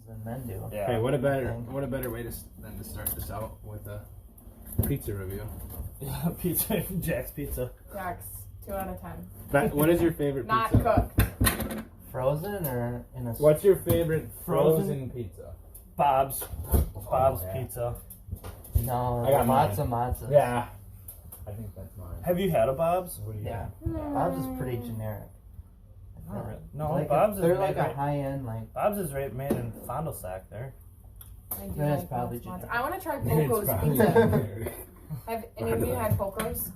than men do. Yeah. Hey, what a better way than to start this out with a pizza review. Yeah, pizza. Jack's Pizza. Jack's 2 out of 10. But what is your favorite Not pizza? cooked. Frozen or in a... What's your favorite Frozen? frozen pizza? Bob's yeah. Pizza. No, I got matzo. Yeah. I think that's mine. Have you had a Bob's? What do you Yeah. got? Bob's is pretty generic. Not really. No, Like Bob's is they're made like a right- high-end, like... Bob's is made in Fond du Lac there. I do That's like probably Bob's. generic. I want to try It's Poco's probably Pizza. generic. Have any of you had Poco's?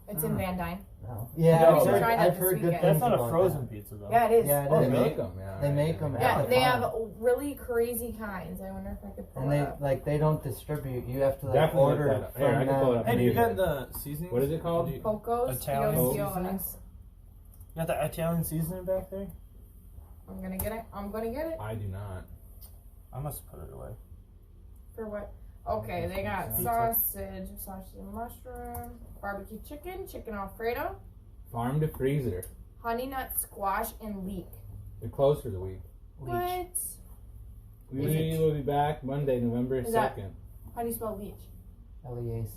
It's in Van Dyne. No. Yeah, No, I've we heard, tried that I've this heard good weekend. things That's not a about frozen that. pizza though. Yeah, it is. Yeah, it Oh, is. they make them, yeah. They make 'em, Yeah, at the they farm. have really crazy kinds. I wonder if I could pull And it they up. like they don't distribute. You have to like Definitely order look it that up. from Here, I can them. pull it up. Hey, do you Yeah. got the seasonings? What is it called? You Poco's Italian P-O-C-O-S. got the Italian seasoning back there? I'm gonna get it. I'm gonna get it. I do not. I must put it away. For what? Okay, they got Pizza. sausage and mushroom, barbecue chicken Alfredo, Farm to freezer. honey nut squash, and leek. They're closed for the week. What? We will be back Monday, November Is that- 2nd. How do you spell leech?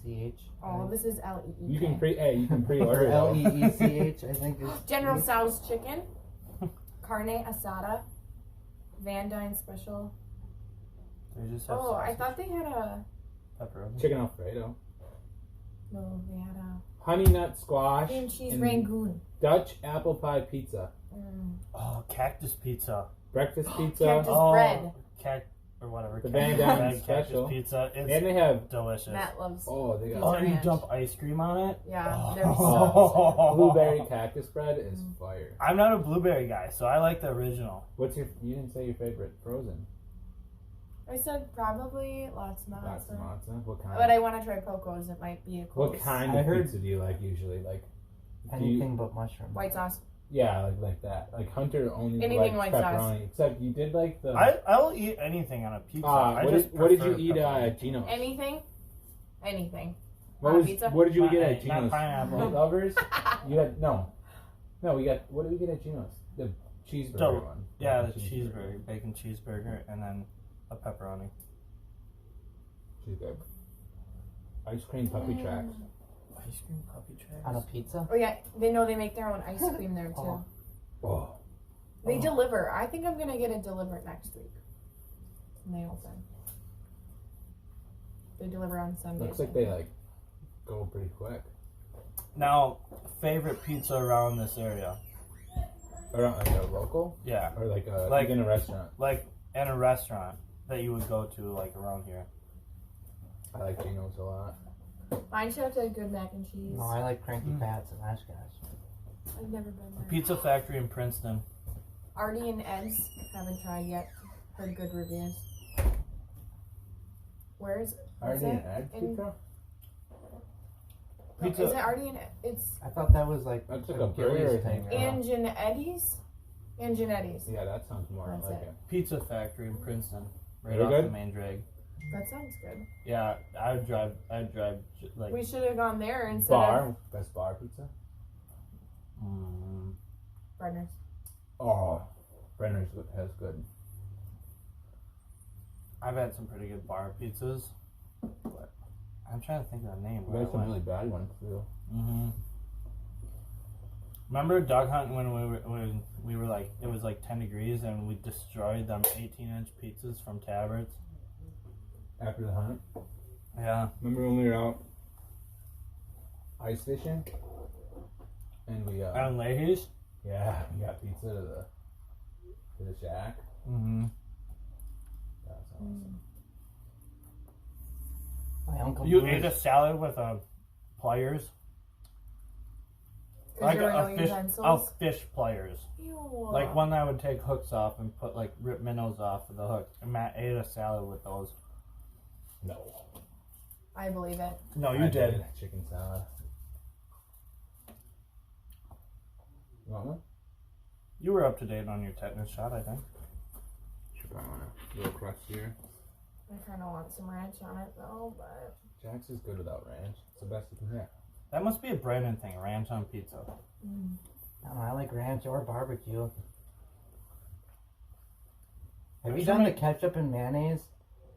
Leach. Oh, this is L-E-E-K. You can pre-order Or it all. Leech. I think it's General Tso's chicken, carne asada, Van Dyne special. They just have Oh, I sausage, thought they had a. pepperoni. Chicken Alfredo. No, they had a Honey nut squash. cream cheese and rangoon. Dutch apple pie pizza. Oh, cactus pizza. Breakfast pizza. Cactus bread. Or whatever. The cactus Van Dyne bread, special. Cactus pizza. It's And they have, delicious. Matt loves. oh, they got Oh, and you ranch. dump ice cream on it? Yeah, they're Oh. blueberry cactus bread is fire. I'm not a blueberry guy, so I like the original. What's your, you didn't say your favorite frozen. I said probably lots of Lots of nuts. matzo. What kind? But I want to try Poco's. It might be a close. What kind I of heard- pizza do you like usually? Like, anything but mushroom. White sauce. yeah, like that. Like Hunter only Anything likes white sauce. pepperoni. Except you did like the. I will eat anything on a pizza. I what, just did, what did you prefer eat pepperoni. at Gino's? Anything. What On a was? pizza? What did you Not get egg, at not Gino's? pineapple. Meat lovers? You had no. We got. What did we get at Gino's? The cheeseburger Dope. one. Yeah, Not the cheeseburger, bacon cheeseburger, and then a pepperoni. She's good. Ice cream puppy tracks. Ice cream puppy tracks. On a pizza? Oh yeah, they know they make their own ice cream there too. Oh. They deliver. I think I'm gonna get it delivered next week. When they open. They deliver on Sundays. Looks like they like go pretty quick. Now, favorite pizza around this area? Around like a local Yeah, or like Like- in a restaurant. like in a restaurant that you would go to, like around here. I like Gino's a lot. Mine should have to have good mac and cheese. No, I like Cranky Pats and Oshkosh. I've never been there. Pizza Factory in Princeton. Artie and Ed's haven't tried yet. Heard good reviews. Where's Artie and Ed in- pizza? Pizza- Is it Artie and it's I thought that was like That's like a a burger Gillies thing. thing. Yeah. Anjanetti's? Anjanetti's. Yeah, that sounds more That's like it. it. Pizza Factory in Princeton, right Very off good? the main drag. That sounds good. Yeah, I'd drive like. We should have gone there instead Bar, best bar pizza. Mm, of Brenner's. Oh, Brenner's has good. I've had some pretty good bar pizzas, but I'm trying to think of the name. We got some really bad ones too. Remember dog hunting when we were like, it was like 10 degrees and we destroyed them 18-inch pizzas from Tabart's? After the hunt, Yeah. remember when we were out ice fishing and we On Leahy's? yeah, we got pizza to the shack. Mm-hmm. That's awesome. My uncle You Louis- ate a salad with pliers? Because there were no a utensils. fish pliers. Ew. Like one that would take hooks off and put like rip minnows off of the hook. And Matt ate a salad with those. No, I believe it. No, you I did. chicken salad. You want one? You were up to date on your tetanus shot, I think. Should probably want a little crust here. I kind of want some ranch on it though, but Jack's is good without ranch. It's the best you can get. That must be a Brandon thing, ranch on pizza. I don't know, I like ranch or barbecue. Have you done the ketchup and mayonnaise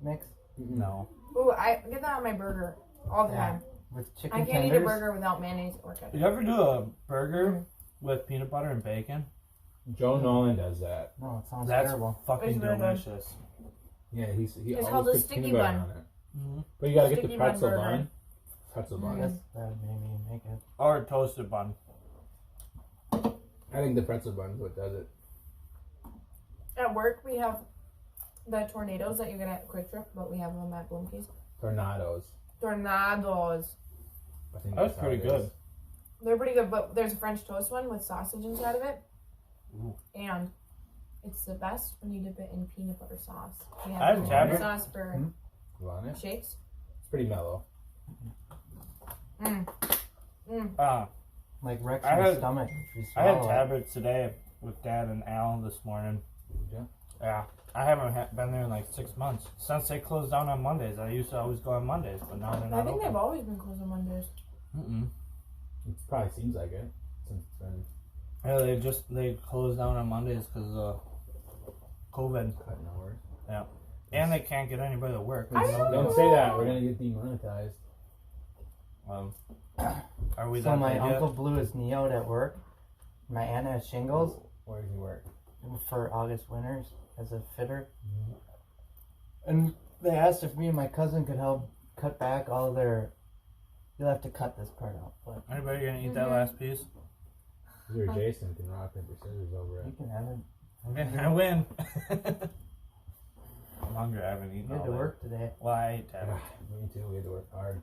mix No. Ooh, I get that on my burger all the Yeah. time. with chicken I can't tenders? eat a burger without mayonnaise or ketchup. You ever do a burger with peanut butter and bacon? Joe Nolan does that. No, it sounds That's terrible. fucking It's really good. delicious. Yeah, he It's always called a puts sticky peanut butter bun. on it. Mm-hmm. But you gotta get Sticky the bun pretzel burger. bun. Pretzel bun. Yes, that would maybe make it. Or a toasted bun. I think the pretzel bun is what does it. At work, we have the tornadoes that you get at Quick Trip, but we have them at Blumke's. Tornadoes. Tornadoes. I think That's how pretty it good. is. They're pretty good, but there's a French toast one with sausage inside of it. Ooh. And it's the best when you dip it in peanut butter sauce. We I have peanut butter cabbage. sauce for You want it? shakes. It's pretty mellow. Like Rex I in the had- stomach. If you I had swallow it. tablets today with Dad and Al this morning. Yeah. Yeah. I haven't been there in like 6 months. Since they closed down on Mondays. I used to always go on Mondays, but now they're not I think open. they've always been closed on Mondays. Mm-mm. It probably seems like it. Since it's been Yeah, they closed down on Mondays because of COVID. cutting hours. And they can't get anybody to work. I There's nobody- Don't say that. We're gonna get demonetized. Are we So that my bad yet? uncle blew his knee out at work. My aunt has shingles Where does he work? for August winters as a fitter. And they asked if me and my cousin could help cut back all of their. You'll have to cut this part out, but Anybody gonna eat that last piece? You're Jason can rock paper scissors over you it. can have it. Okay, I win. I'm hungry. I haven't eaten You had all to day. work today. Well, I ate that. Me too. We had to work hard.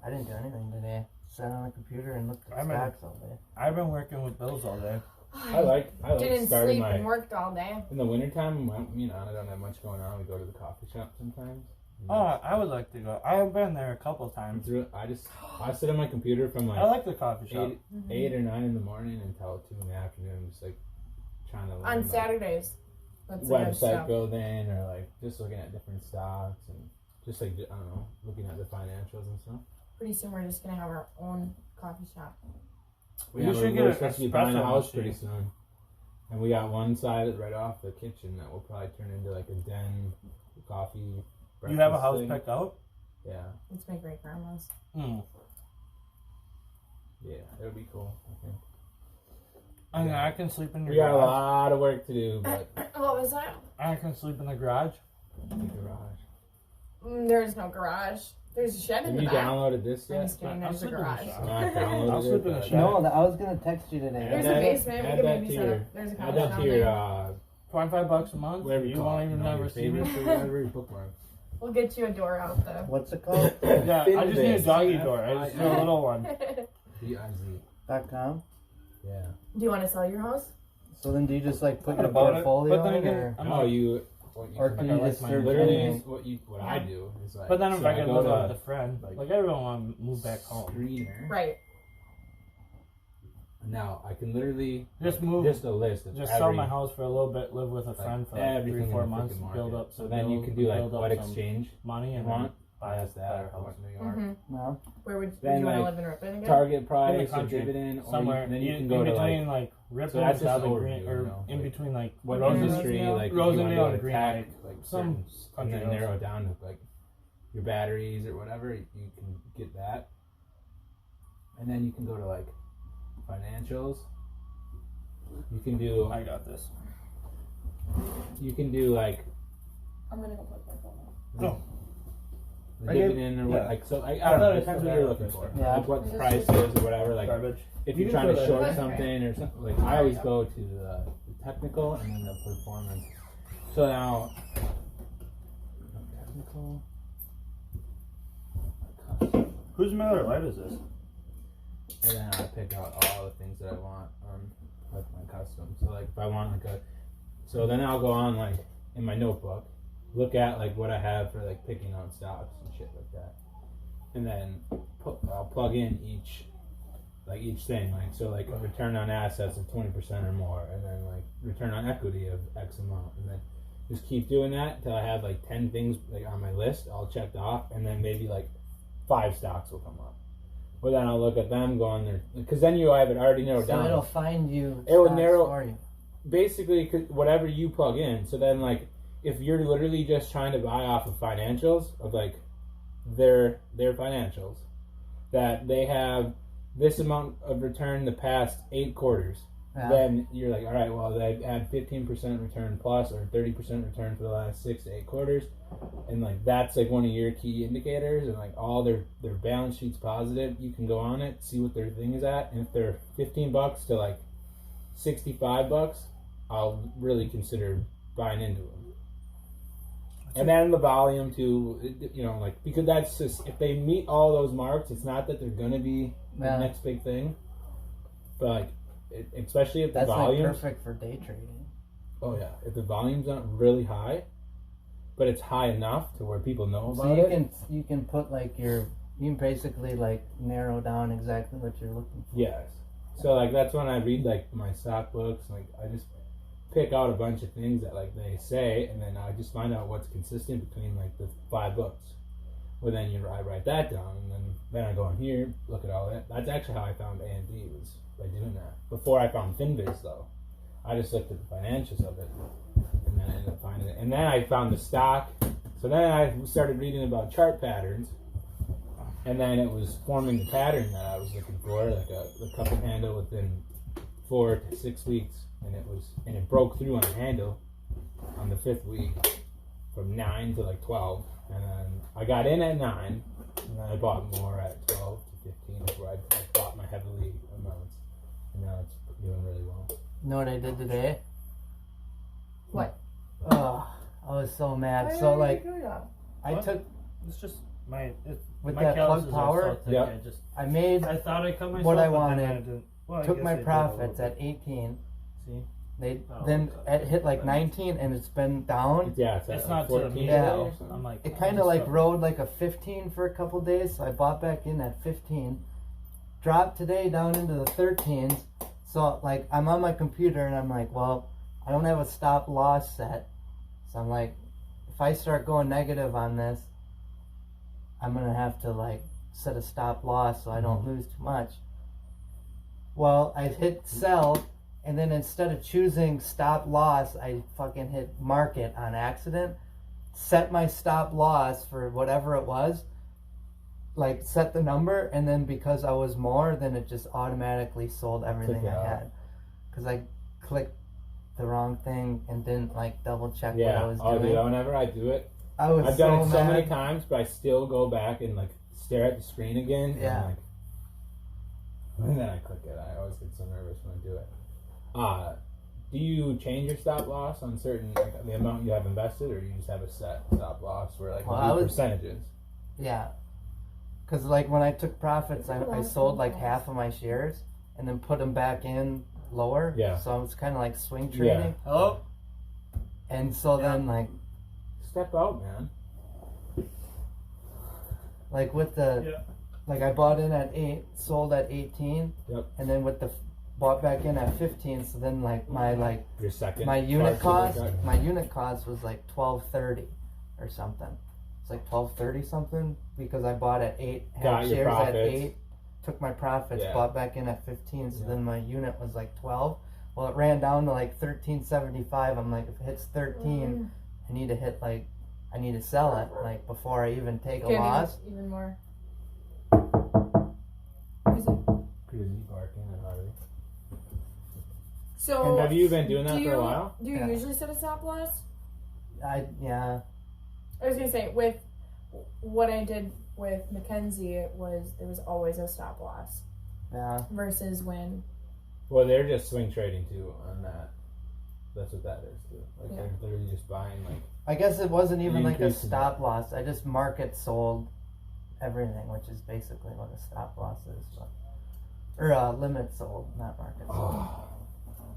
I didn't do anything today. Sat on the computer and looked at I'm in- stocks all day. I've been working with bills all day. I like Didn't starting sleep my and worked all day. in the wintertime. Me and Anna don't have much going on. We go to the coffee shop sometimes. Oh, I would like to go. I have been there a couple of And times. I sit on my computer from I like like the coffee shop. 8 or 9 in the morning until 2 in the afternoon, just like trying to learn, On like, Saturdays. That's the good website stuff. building or like just looking at different stocks and just like I don't know, looking at the financials and stuff. Pretty soon we're just going to have our own coffee shop. We Yeah, should we're get supposed an to be buying a espresso house machine. pretty soon, and we got one side right off the kitchen that will probably turn into like a den coffee. You have a breakfast house thing. picked out? Yeah, It's my great grandma's. Mm. yeah, it would be cool. I think I mean, I can sleep in your we got a garage. lot of work to do, but What was that? I can sleep in the garage. the garage. There's no garage. There's a shed in Have the you back. downloaded this I'm yet? just kidding. I'll There's a sleep in the garage. shop. Not downloaded I'll sleep in the but- shed. No, I was gonna text you today. There's Add a that- basement. We add can that maybe to set your- up. There's a Add couch that down to your there. $25 a month. whatever You call won't it, even you know, never your see me. favorites or whatever your bookmark. We'll get you a door out though. What's it called? Yeah, I just need a Finbase. doggy door. I just need a little one. BIZ. .com. Yeah. Do you want to sell your house? So then, do you just like put Thought your about it, portfolio but then in, again, or I'm No, like, you or can you like just my search literally anything? what I do is like. but then if so I could go live to with a friend, like everyone want to move back home. Screener. Right. Now I can literally Just move. just a list of Just every, sell my house for a little bit, live with a friend for like everything 3-4 in the months, freaking market. build up So some then you build- can do like build up what some exchange money you and want. then buy a That's better that. house. What New York. Mm-hmm. No. Where would Then, you want to like, live in Ripon again? Target price or country, dividend, or somewhere. then you in can go to between like like Ripon, so that's just Southern overview, Green, or you know, in like, between like what Rosendale, industry, like if you wanna Rosendale go and to Green tech, Lake, like some certain, and country then house. narrow it down to like your batteries or whatever. You can get that, and then you can go to like financials. You can do I got this. like I'm gonna go put my phone on. No. the I gave- dividend or what, yeah. like so. Like, I I don't thought know. it Depends was what so you're bad. looking for. Yeah. Like what the price is or whatever. Like Garbage. if You you're can trying to throw that short in. something or something, like I always go to the technical and then the performance. So now technical. Whose Miller Lite is this? And then I pick out all the things that I want on like my custom. So like if I want like a, so then I'll go on like in my notebook, look at like what I have for like picking out stocks and shit like that, and then I'll plug in each thing, like so like a return on assets of 20% or more, and then like return on equity of X amount, and then just keep doing that until I have like 10 things like on my list all checked off, and then maybe like 5 stocks will come up. Well, then I'll look at them, go on there, because then you have it already narrowed So down. it'll find you. It will stocks narrow- for you. Basically, whatever you plug in. So then, like, if you're literally just trying to buy off of financials of like their financials, that they have this amount of return the past 8 quarters, then you're like, all right, well, they had 15% return plus or 30% return for the last 6 to 8 quarters, and like that's like one of your key indicators, and like all their balance sheet's positive. You can go on it, see what their thing is at, and if they're $15 to like $65, I'll really consider buying into them. And then the volume too, like, because that's just, if they meet all those marks, it's not that they're gonna be the next big thing, but like, especially if the volume, like perfect for day trading. Oh yeah, if the volume's not really high, but it's high enough to where people know about it. You can put like you can basically like narrow down exactly what you're looking for. Yes. So like that's when I read like my stock books, like I just pick out a bunch of things that like they say, and then I just find out what's consistent between like the 5 books. Well, then I write that down, and then I go in here, look at all that. That's actually how I found A&D, was by doing that. Before I found FinViz, though, I just looked at the financials of it, and then I ended up finding it. And then I found the stock. So then I started reading about chart patterns, and then it was forming the pattern that I was looking for, like a cup and handle within 4 to 6 weeks. And it broke through on a handle on the 5th week from 9 to like 12, and then I got in at 9, and then I bought more at 12 to 15, is where I bought my heavily amounts, and now it's doing really well. You know what I did today? What? Oh, I was so mad. So like, I took. It's just my. With my that plug calluses are power, so thick, I thought I cut myself what I but then wanted. didn't. Well, I Took guess my I did a profits little at 18. See? Then it hit like 19, and it's been down. Yeah, It's like not 14 to me. Yeah. I'm like, It kind of like rode like a 15 for a couple days, so I bought back in at 15. Dropped today down into the 13s. So like I'm on my computer and I'm like, well, I don't have a stop loss set. So I'm like, if I start going negative on this, I'm gonna have to like set a stop loss so I don't lose too much. Well, I hit sell, and then instead of choosing stop loss, I fucking hit market on accident. Set my stop loss for whatever it was, like set the number, and then because I was more, then it just automatically sold everything I had. Because I clicked the wrong thing and didn't like double check what I was doing. Dude, whenever I do it, I've done it so many times, but I still go back and like stare at the screen again. Yeah. And then I click it. I always get so nervous when I do it. Do you change your stop loss on certain, like the amount you have invested, or do you just have a set stop loss where like percentages? Yeah. Because like when I took profits, I sold like half of my shares and then put them back in lower. Yeah. So it's kind of like swing trading. Yeah. Hello? And so then like step out, man. Like with the, like I bought in at 8, sold at 18. Yep. And then with the bought back in at 15. So then like my your second my unit cost was like 12.30 or something. It's like 12.30 something because I bought at 8, had shares at 8, took my profits, bought back in at 15. So then my unit was like 12. Well, it ran down to like 13.75. I'm like, if it hits 13, I need to sell it like before I even take a loss. Even more. Crazy barking and Harvey. So and have you been doing that for a while? Do you usually set a stop loss? Yeah. I was gonna say with what I did with Mackenzie, there was always a stop loss. Yeah. Versus when. Well, they're just swing trading too on that. That's what that is too. Like they're literally just buying like. I guess it wasn't even like a stop loss. I just market sold everything, which is basically what a stop loss is. Or limit sold, not market sold.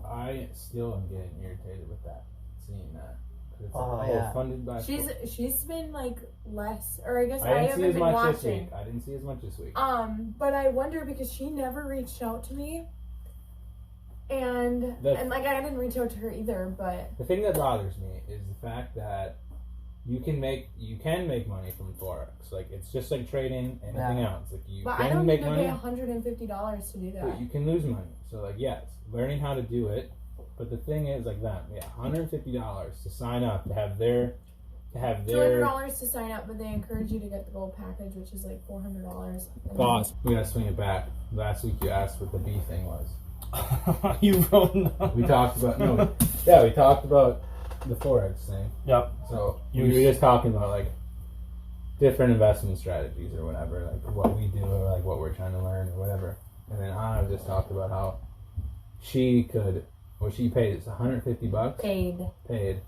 I still am getting irritated with that, seeing that. It's funded by. She's been like less, or I guess I didn't haven't see as been much watching. this week. I didn't see as much this week. But I wonder because she never reached out to me, and like I didn't reach out to her either. But the thing that bothers me is the fact that you can make money from forex. Like it's just like trading anything else. Like you but can I don't make even money. pay $150 to do that. But you can lose money. So like yes, learning how to do it But the thing is, like them, $150 to sign up to have their $200 to sign up, but they encourage you to get the gold package, which is like $400. Pause. We gotta swing it back. Last week you asked what the B thing was. You wrote no. We talked about we talked about the Forex thing. Yep. So we were just talking about like different investment strategies or whatever, like what we do or like what we're trying to learn or whatever. And then Anna just talked about how she paid is $150. Paid.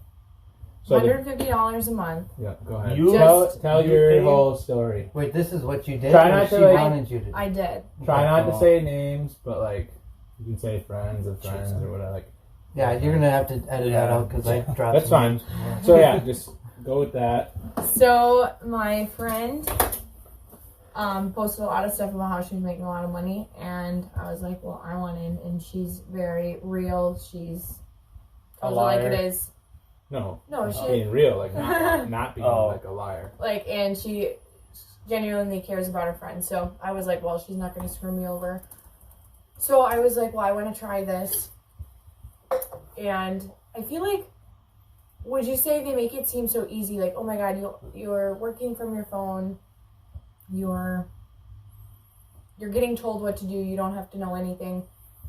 So $150 a month. Yeah, go ahead. Tell you your paid? whole story. Wait, this is what you did? Try or not to, she like- wanted you to do? I did. Try not to say names, but like you can say friends of friends or whatever. Like, Yeah, you're gonna have to edit that out because I dropped. that's some fine. names. So yeah, just go with that. So my friend posted a lot of stuff about how she was making a lot of money, and I was like, well, I want in, and she's very real. She's tells it like it is. No, She being real, like not being like a liar. like, and she genuinely cares about her friends. So I was like, well, she's not going to screw me over. So I was like, well, I want to try this, and I feel like, would you say they make it seem so easy? Like, oh my God, you're working from your phone. You're getting told what to do. You don't have to know anything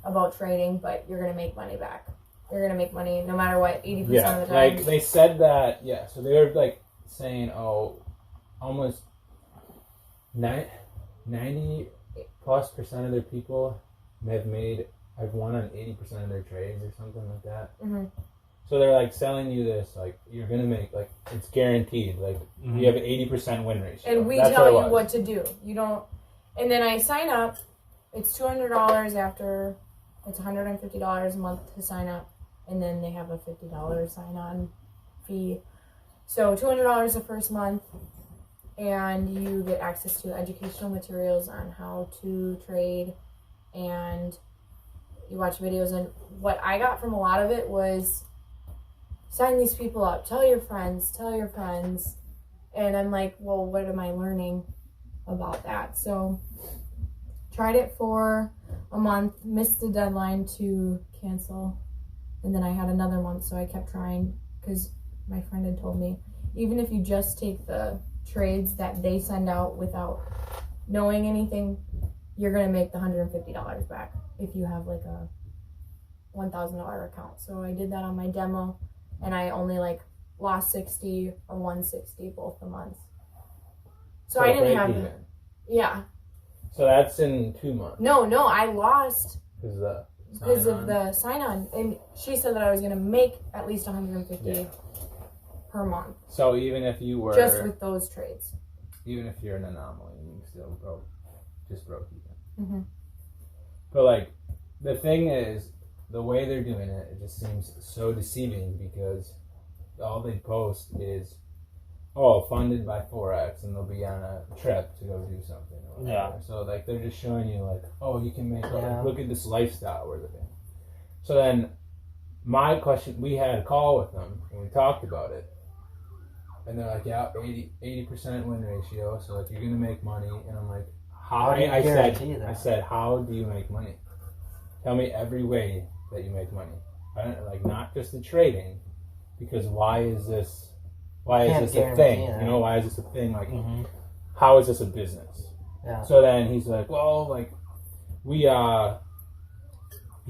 about trading, but you're going to make money back. You're going to make money no matter what, 80% of the time. Like they said that, so they were like saying, almost 90+% of their people have won on 80% of their trades or something like that. Mm-hmm. So they're like selling you this, like you're going to make, like it's guaranteed, like you have an 80% win ratio. And we That's tell what you what to do. You don't. And then I sign up. It's $200 after. It's $150 a month to sign up, and then they have a $50 sign-on fee. So $200 the first month, and you get access to educational materials on how to trade, and you watch videos. And what I got from a lot of it was, sign these people up, tell your friends. And I'm like, well, what am I learning about that? So tried it for a month, missed the deadline to cancel, and then I had another month, so I kept trying because my friend had told me, even if you just take the trades that they send out without knowing anything, you're going to make the $150 back if you have like a $1,000 account. So I did that on my demo, and I only like lost 60 or 160 both the months. So I didn't have it. Yeah. So that's in 2 months. No, I lost Because of the sign-on. And she said that I was going to make at least $150 per month. So even if you were... Just with those trades. Even if you're an anomaly, you still broke even. Mm-hmm. But like, the thing is, the way they're doing it, it just seems so deceiving because all they post is, funded by Forex, and they'll be on a trip to go do something. Or whatever. Yeah. So like, they're just showing you like, you can make, look at this lifestyle we're living. So then, my question, we had a call with them, and we talked about it. And they're like, 80% win ratio, so like, you're going to make money. And I'm like, How do you guarantee that? I said, how do you make money? Tell me every way that you make money. I don't, like, not just the trading, because why is this a thing? That. You know, why is this a thing? Like, how is this a business? Yeah. So then he's like, well, like, you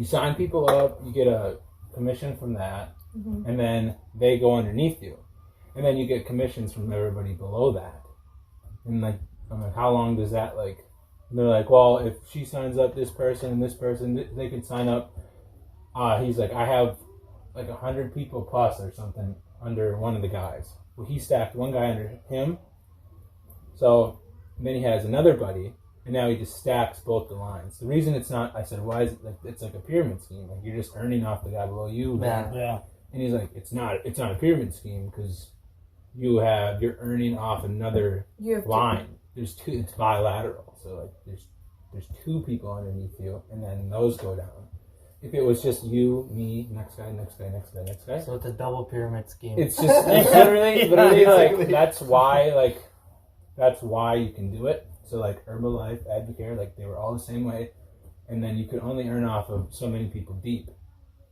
sign people up, you get a commission from that, and then they go underneath you. And then you get commissions from everybody below that. And like, I'm like, how long does that like? And they're like, well, if she signs up this person and this person, they can sign up. He's like, I have like 100 people plus or something under one of the guys. Well, he stacked one guy under him. So then he has another buddy, and now he just stacks both the lines. The reason it's not, I said, why is it like, it's like a pyramid scheme? Like, you're just earning off the guy below you. Yeah. And he's like, it's not a pyramid scheme because you're earning off another line. There's two, it's bilateral. So like there's two people underneath you, and then those go down. If it was just you, me, next guy. So it's a double pyramid scheme. It's just it's literally like that's why you can do it. So like Herbalife, Advocare, like they were all the same way, and then you could only earn off of so many people deep.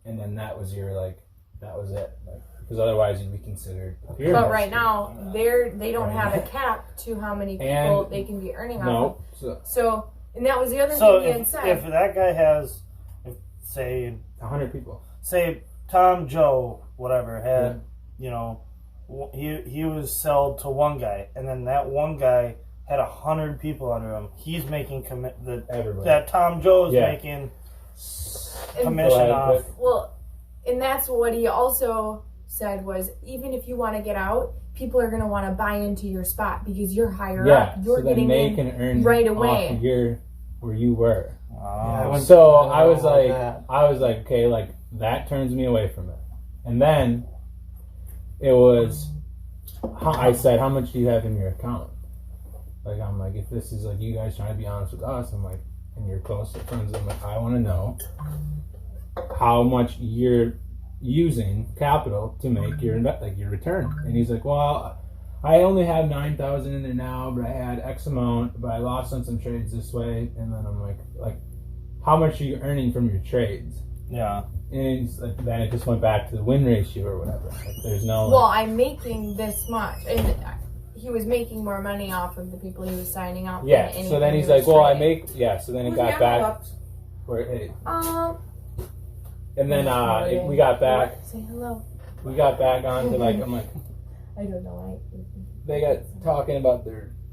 and then that was your that was it. Because otherwise you'd be considered. But right now they don't have a cap to how many people they can be earning off of. So and that was the other thing he had said. If that guy has, say 100 people, say Tom, Joe, whatever had, he was sold to one guy, and then that one guy had 100 people under him. He's making that Tom Joe is making commission off. Well, and that's what he also said was, even if you want to get out, people are going to want to buy into your spot because you're higher up. You're so getting they in can earn right away. Off where you were. Wow. So I was like, okay, like that turns me away from it. And then it was, I said, how much do you have in your account? Like, I'm like, if this is like you guys trying to be honest with us, I'm like, and you're close to friends, I'm like, I want to know how much you're using capital to make your return. And he's like, well, I only have 9,000 in there now, but I had X amount, but I lost on some trades this way. And then I'm like, how much are you earning from your trades? Yeah. And he's like, then it just went back to the win ratio or whatever. Like, there's no. Well, I'm making this much, and he was making more money off of the people he was signing up. Yeah. So then he's like, well, I make. Yeah. So then it got back. And then we got back. Say hello. We got back onto I'm like. I don't know. They got talking about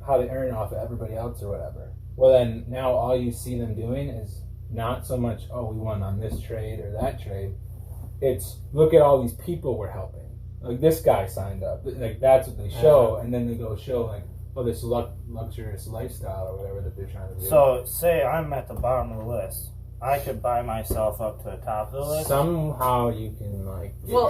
how they earn off of everybody else or whatever. Well, then now all you see them doing is not so much, oh, we won on this trade or that trade. It's look at all these people we're helping. Like this guy signed up. Like that's what they show, and then they go show this luxurious lifestyle or whatever that they're trying to do. So say I'm at the bottom of the list. I could buy myself up to the top of the list. Somehow you can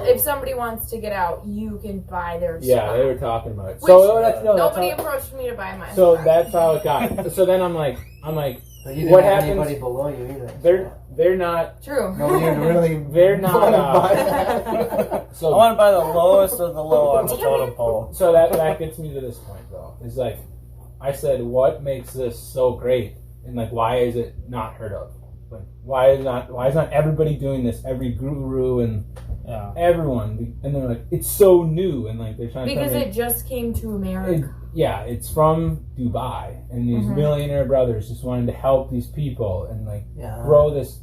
if somebody wants to get out, you can buy their Yeah, spot. they were talking about it. Which, So nobody approached me to buy mine. So that's how it got. So then I'm like, but you didn't what have happens? anybody below you either. They're not. True. Nobody really. They're not. So I want to buy the lowest of the low on the totem pole. So that gets me to this point though. Is like, I said, what makes this so great, and why is it not heard of? Like, why is not everybody doing this? Every guru and everyone, and they're like, it's so new, and they're trying because to it just came to America. It's from Dubai, and these millionaire brothers just wanted to help these people and grow this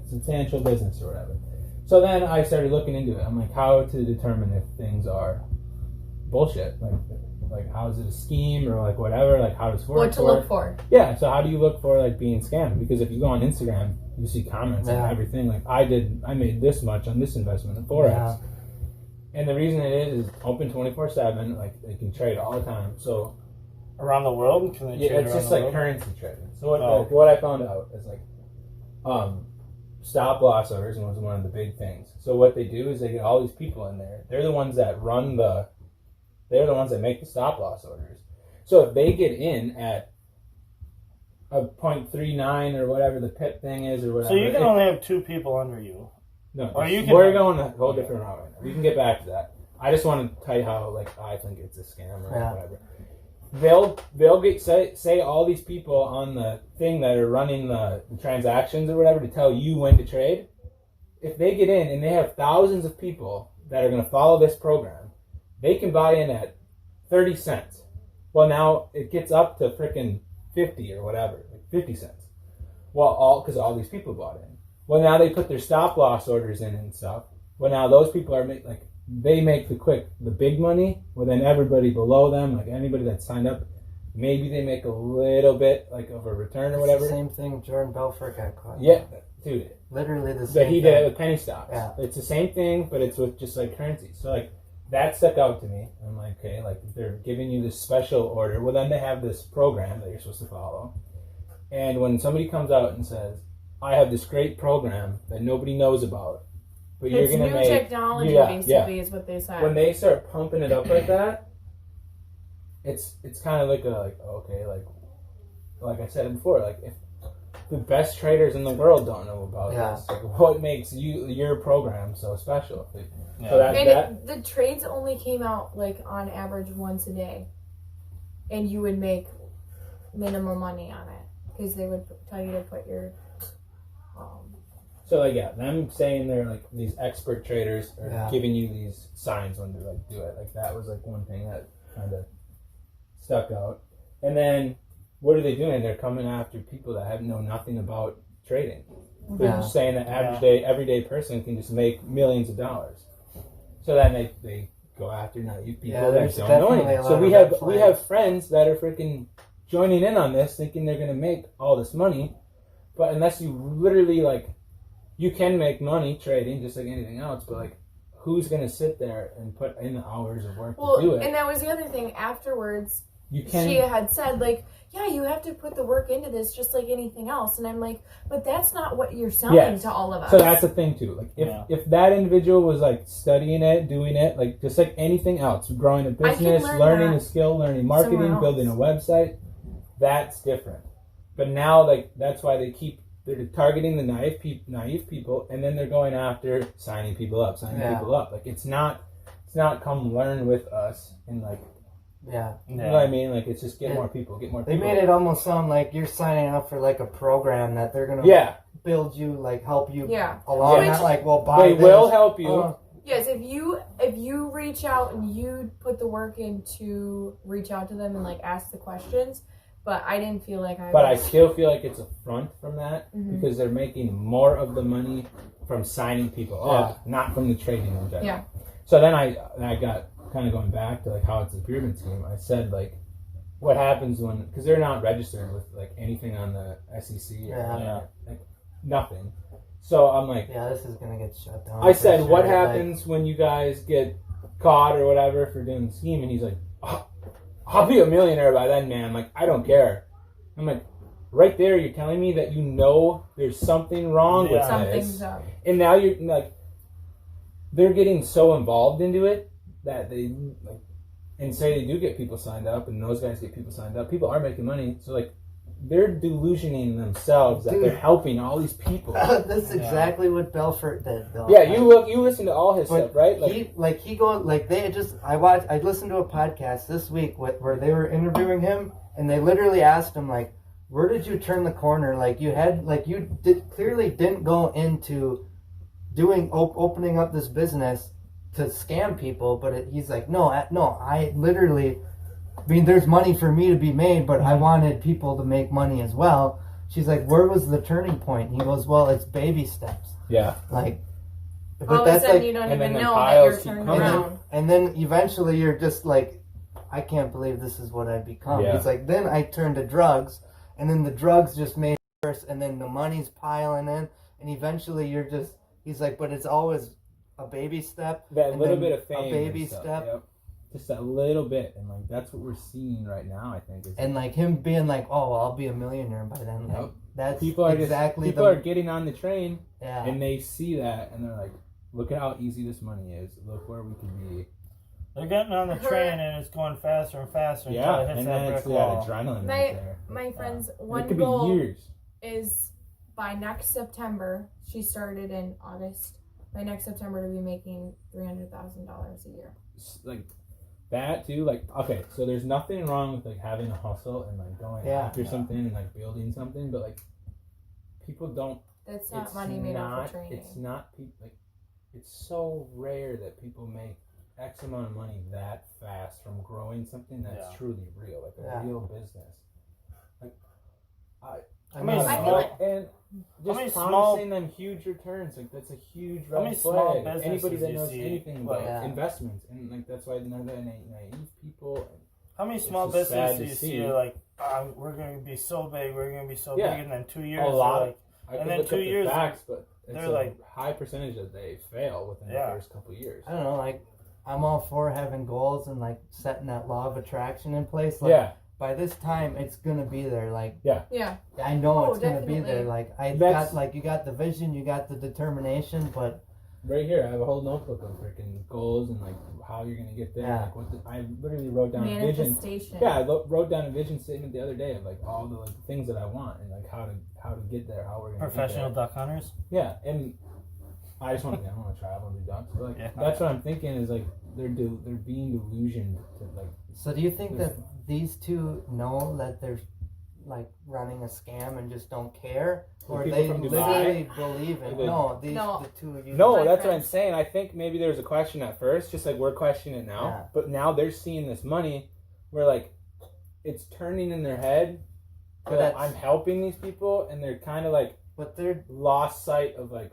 substantial business or whatever. So then I started looking into it. I'm like, how to determine if things are bullshit? Like how is it a scheme or whatever? How does work? What to look for? Yeah. So how do you look for being scammed? Because if you go on Instagram, you see comments and everything. I made this much on this investment in Forex. Yeah. And the reason it is open 24/7. They can trade all the time. So around the world, can they trade it's just around the world? Currency trading. So what I found out is stop loss orders was one of the big things. So what they do is they get all these people in there. They're the ones that they're the ones that make the stop loss orders. So if they get in at a 0.39 or whatever the pip thing is or whatever. So you can only have 2 people under you. No, we're going a whole different route right now. We can get back to that. I just want to tell you how I think it's a scam or whatever. They'll say all these people on the thing that are running the transactions or whatever to tell you when to trade. If they get in and they have thousands of people that are going to follow this program, they can buy in at 30 cents. Well, now it gets up to freaking 50 or whatever, 50 cents. Well, because all these people bought in. Well, now they put their stop loss orders in and stuff. Well, now those people are they make the big money. Well, then everybody below them, anybody that signed up, maybe they make a little bit of a return or whatever. Same thing Jordan Belfort got caught. Yeah, dude. Literally the same But he thing. did it with penny stocks. Yeah. It's the same thing, but it's with just currency. So that stuck out to me. I'm like, okay, if they're giving you this special order, well then they have this program that you're supposed to follow. And when somebody comes out and says, I have this great program that nobody knows about, but you're going to make... It's new technology, basically, is what they said. When they start pumping it up like that, it's kind of like I said before, if the best traders in the world don't know about this, what makes your program so special? Yeah. So the trades only came out on average once a day, and you would make minimum money on it because they would tell you to put your So like them saying they're like these expert traders are Yeah. giving you these signs when to like do it. Like that was like one thing that kind of stuck out. And then what are they doing? They're coming after people that know nothing about trading. They're Yeah. just saying that everyday person can just make millions of dollars. So then they go after naive people that there's don't know definitely anything. a So lot we of red we have friends that are freaking joining in on this, thinking they're gonna make all this money, but unless you literally like, you can make money trading just like anything else, but like, who's gonna sit there and put in the hours of work to do it? And that was the other thing. Afterwards, You can. she had said like, yeah, you have to put the work into this just like anything else. And I'm like, but that's not what you're selling to all of us. So that's the thing too. Like if that individual was like studying it, doing it, like just like anything else, growing a business, learning a skill, learning marketing, building a website, that's different. But now like that's why they're targeting the naive people, and then they're going after signing people up. Like it's not come learn with us and like. Yeah. You know what I mean? Like, it's just get more people. They made it almost sound like you're signing up for, like, a program that they're going to build you, like, help you along. Not like, well, buy They will help you. Yes, if you reach out and you put the work in to reach out to them and, like, ask the questions, but I didn't feel like But I still feel like it's a front from that because they're making more of the money from signing people up, not from the trading in general. Yeah. So then I got... kind of going back to like how it's a pyramid scheme, I said like, what happens when, because they're not registered with like anything on the SEC or like nothing. So I'm like, this is gonna get shut down. I said, what happens when you guys get caught or whatever for doing the scheme? And he's like, I'll be a millionaire by then, man. Like, I don't care. I'm like, right there, you're telling me that you know there's something wrong with this, and now you're like, they're getting so involved into it that they like, and say they do get people signed up, and those guys get people signed up. People are making money, so like they're delusioning themselves that they're helping all these people. That's exactly what Belfort did, though. Yeah, you listen to all his stuff, right? I listened to a podcast this week where they were interviewing him, and they literally asked him like, where did you turn the corner? Like clearly didn't go into opening up this business to scam people, but he's like, I literally, I mean, there's money for me to be made, but I wanted people to make money as well. She's like, where was the turning point? And he goes, well, it's baby steps. Yeah. Like, but all of a sudden you don't even know that you're turning around. And then eventually you're just like, I can't believe this is what I've become. Yeah. He's like, then I turned to drugs, and then the drugs just made it worse, and then the money's piling in, and eventually he's like, but it's always a baby step, that little bit of fame, a baby step, just a little bit, and like that's what we're seeing right now. I think, and like him being like, "Oh, well, I'll be a millionaire by then." Like, that's people are getting on the train, and they see that, and they're like, "Look at how easy this money is. Look where we can be." They're getting on the train, and it's going faster and faster until it hits and that then brick wall. Adrenaline right there. My friend's one it could goal be years. is by next September. She started in August. By next September, to be making $300,000 a year. Like that too. Like, okay, so there's nothing wrong with like having a hustle and like going after something and like building something, but like people don't. That's not money made off of training. It's not like it's so rare that people make X amount of money that fast from growing something that's truly real, like a real business. Like just promising them huge returns, like that's a huge red flag. Anybody that knows anything about investments, and like that's why none of the naive people. How many small businesses do you see like, we're going to be so big, and then 2 years, a lot. Like, and then 2 years, but they're like high percentage that they fail within the first couple of years. I don't know, like I'm all for having goals and like setting that law of attraction in place. Like, by this time, it's gonna be there. Like, I know it's gonna be there. Like, you got the vision, you got the determination, but right here, I have a whole notebook of freaking goals and like how you're gonna get there. Yeah. Like, I literally wrote down a vision. Yeah, I wrote down a vision statement the other day of like all the like things that I want and like how to get there, how we're gonna professional duck hunters. Yeah, and I just want to travel and do ducks. But like that's what I'm thinking is like they're being delusioned to like. So do you think that these two know that like running a scam and just don't care, or People they from Dubai? literally believe it. Like- No, No. the two of you. No, My that's what I'm friends. saying. I think maybe there was a question at first, just like we're questioning it now. Yeah. But now they're seeing this money where like it's turning in their head But that that's- I'm helping these people, and they're kind of like But they're. lost sight of like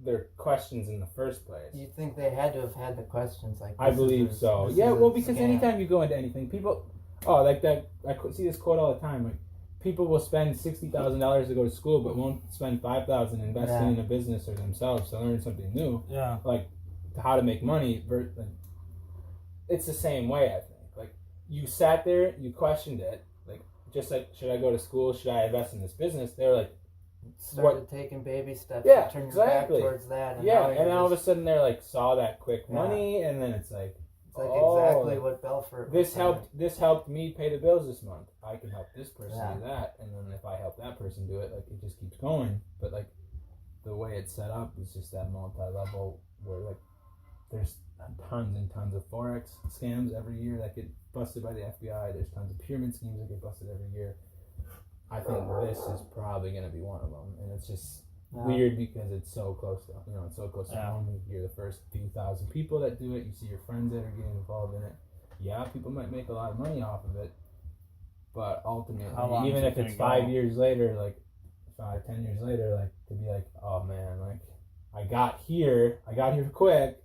their questions in the first place. You think they had to have had the questions like? I this is believe a- so. this Yeah, is a well, because scam. anytime you go into anything, people, like that. See this quote all the time. Like, people will spend $60,000 to go to school, but won't spend $5,000 investing Yeah. in a business or themselves to learn something new, Yeah. like how to make money. It's the same way. I think. Like, you sat there, you questioned it. Like, just like, should I go to school? Should I invest in this business? They're like, Started taking baby steps. Yeah, to turn exactly. your back towards that. And yeah, now and you're then all of a just- sudden they're like, saw that quick Yeah. money, and then it's like. It's like Oh, exactly what Belfort. This was saying. helped. This helped me pay the bills this month. I can help this person Yeah. do that, and then if I help that person do it, like it just keeps going. But like the way it's set up is just that multi-level where like there's tons and tons of forex scams every year that get busted by the FBI. There's tons of pyramid schemes that get busted every year. I think this is probably going to be one of them, and it's just Yeah. weird because it's so close to it's so close to Yeah. home. You're the first few thousand people that do it. You see your friends that are getting involved in it. Yeah, people might make a lot of money off of it, but How long ultimately, even is it if it's gonna 5 go? years later, like 5-10 years later, like to be like, oh man, like I got here quick,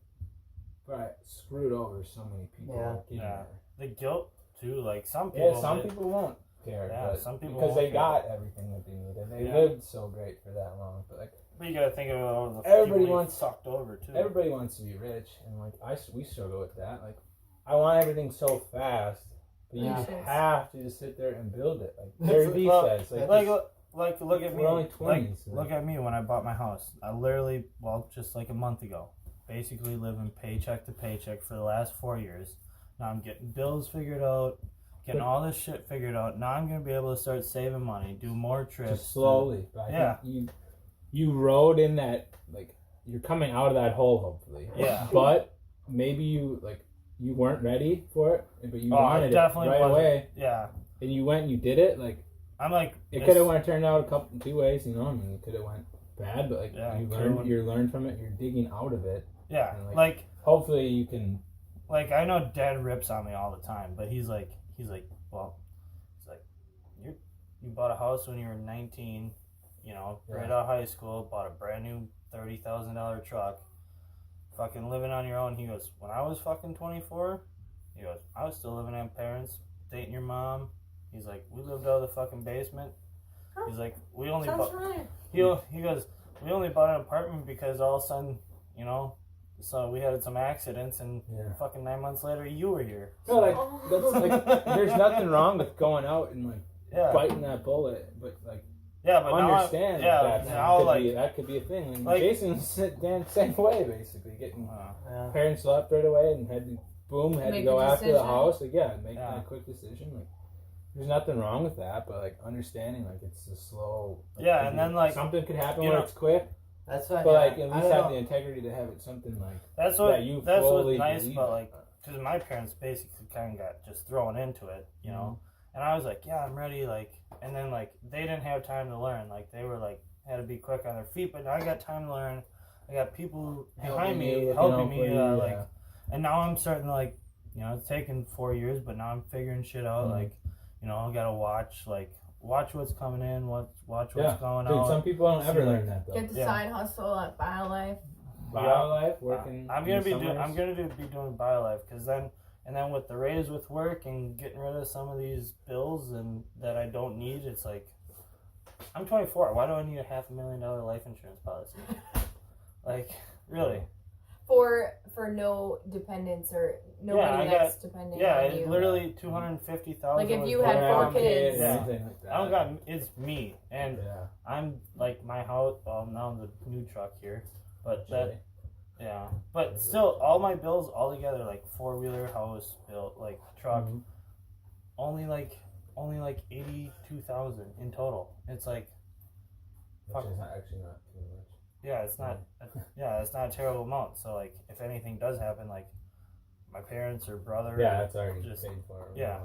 but I screwed over so many people. Yeah. getting Yeah. there. The guilt too. Like some people. Yeah, some people won't care, Yeah, but some people because won't they care. got everything that they needed. They Yeah. lived so great for that long, but like. But you gotta think of all the Everybody people you wants- fucked over too. Everybody wants to be rich, and like we struggle with that. Like, I want everything so fast, but you Yeah. have to just sit there and build it. Like Gary Vee Well, says, like, Look at me. we're only 20s. Look at me when I bought my house. I literally, just like a month ago, basically living paycheck to paycheck for the last 4 years. Now I'm getting bills figured out, getting all this shit figured out. Now I'm gonna be able to start saving money, do more trips. just slowly. But I Yeah. think you rode in that, like, you're coming out of that hole, hopefully. Yeah. But maybe you weren't ready for it, but you Oh, I wanted it definitely right wasn't. away, Yeah. and you went and you did it. Like, I'm like, it it's- could have turned out two ways, you know. I mean, it could have went bad, but like Yeah, you it could've went- learned from it. You're digging out of it. Yeah. and, Like hopefully you can. I know Dad rips on me all the time, but he's like, you bought a house when you were 19, right out of high school, bought a brand new $30,000 truck, fucking living on your own. He goes, when I was fucking 24, he goes, I was still living at parents, dating your mom. He's like, we lived out of the fucking basement. He's like, we only Sounds bought. familiar. He goes, we only bought an apartment because all of a sudden, so we had some accidents, and Yeah. fucking 9 months later, you were here. No, like Oh. that's like. There's nothing wrong with going out and like Yeah, biting that bullet, but like yeah, but understand now, that now that could be a thing. And like- Jason's the same way, basically getting Yeah. parents left right away and had to Make go a after the decision. house. Like, make Yeah. that quick decision. Like, there's nothing wrong with that, but like understanding like it's a slow. Like, Yeah, could and be- then, like, something could happen you where know- it's quick, That's why. but like at I least don't have know. the integrity to have it something like that's that you what's fully nice believe about in. like, because my parents basically kind of got just thrown into it, Mm-hmm. and I was like, yeah, I'm ready, like, and then like they didn't have time to learn, like they were like had to be quick on their feet, but now I got time to learn. I got people behind me helping me, like, and now I'm starting to like, it's taken 4 years, but now I'm figuring shit out, like, I gotta watch what's coming in, watch what's going Dude, out. some people don't ever See, learn that though. Get the Yeah. side hustle at BioLife. BioLife working. I'm in gonna the be summers. be doing BioLife, because then with the raise with work and getting rid of some of these bills and that I don't need, it's like I'm 24. Why do I need a $500,000 life insurance policy? Like, really? For no dependents or nobody I that's dependent Yeah, on it's you. literally $250,000. Like, if you was had going four on. kids. Yeah. anything like that. I don't got. It's me, and Yeah. I'm like my house. Well, now the new truck here, but that. Yeah, but still, all my bills all together, like 4-wheeler, house, bill, like truck, Mhm. only like 82,000 in total. It's like, Which is actually not too much. yeah, it's not, it's not a terrible amount. So like, if anything does happen, like my parents or brother, Yeah, that's already just paid for. yeah.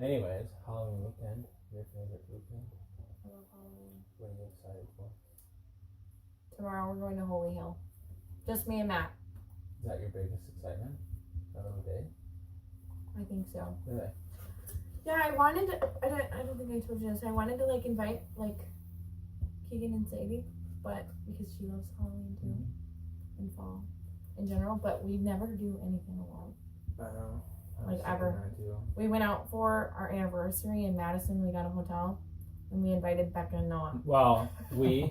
Anyways, Halloween weekend. Your favorite weekend? I love Halloween. What are you excited for? Tomorrow we're going to Holy Hill. Just me and Matt. Is that your biggest excitement? That little day? I think so. Really? Yeah, I wanted to, I don't think I told you this. I wanted to like invite like Keegan and Sadie, but because she loves Halloween too and fall in general, but we never do anything alone. I know. Like ever. We went out for our anniversary in Madison. We got a hotel and we invited Becca and Noah. Well, it was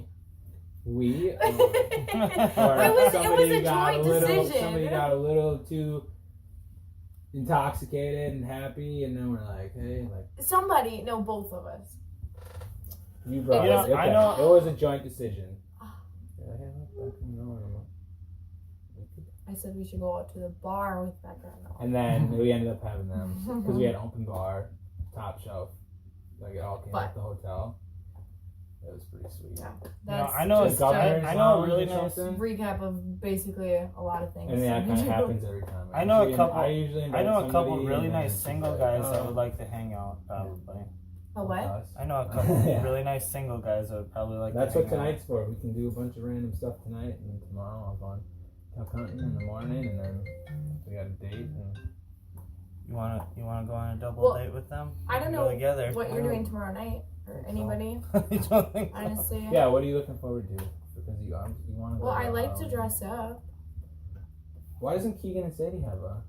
a joint decision. Somebody got a little too intoxicated and happy, and then we're like, hey, like Somebody, no, both of us. you brought It it. was- Okay. I know- It was a joint decision. Ah. You're like, hey, look, Becca, no, no. I said we should go out to the bar with Becca and Noah. And then we ended up having them because we had an open bar, top shelf, like it all came But- at the hotel. It was pretty sweet. Yeah, No, that's I know. just I know a really or nice. something. recap of basically a lot of things. And that we kind of do. happens every time. I know a usually- couple- I usually invite I know a couple somebody, really and then nice it's single like, guys that oh, would like to hang out. Probably. A what? us. I know a couple Yeah. really nice single guys that would probably like. That's to what hang out. tonight's for. We can do a bunch of random stuff tonight, and then tomorrow I'll go on duck hunting in the morning, and then we got a date. And You wanna go on a double Well, date with them? I don't Go know together. what you're doing tomorrow night or think so. anybody. You don't think so? Honestly. yeah, what are you looking forward to? Because you want to. Well, I like to dress up. Why doesn't Keegan and Sadie have a?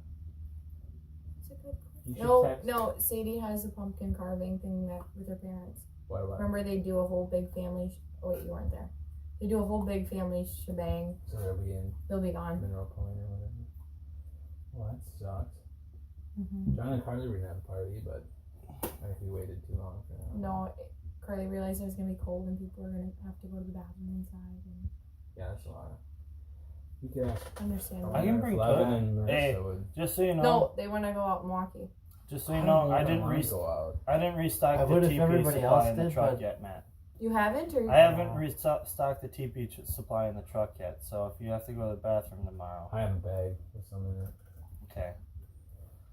It's a good You should No, text. no. Sadie has a pumpkin carving thing that with her parents. What about? Remember, they do a whole big family. Oh wait, you weren't there. They do a whole big family shebang. So they'll be in They'll be gone. Mineral Point or whatever. Well, that sucks. Mm-hmm. John and Carly were gonna have a party, but I think we waited too long for that. No, Carly realized it was gonna be cold and people were gonna have to go to the bathroom inside. And Yeah, that's a lot. You could ask. understandable. I can bring Flavin Todd. and Marissa Hey. would. Just so you know. No, they want to go out in Milwaukee. Just so you know, I didn't wanna go out. restock I the would if TP everybody supply else in the did, truck but- yet, Matt. You haven't, or I haven't restocked the TP supply in the truck yet. So if you have to go to the bathroom tomorrow, I have a bag with some in it. okay.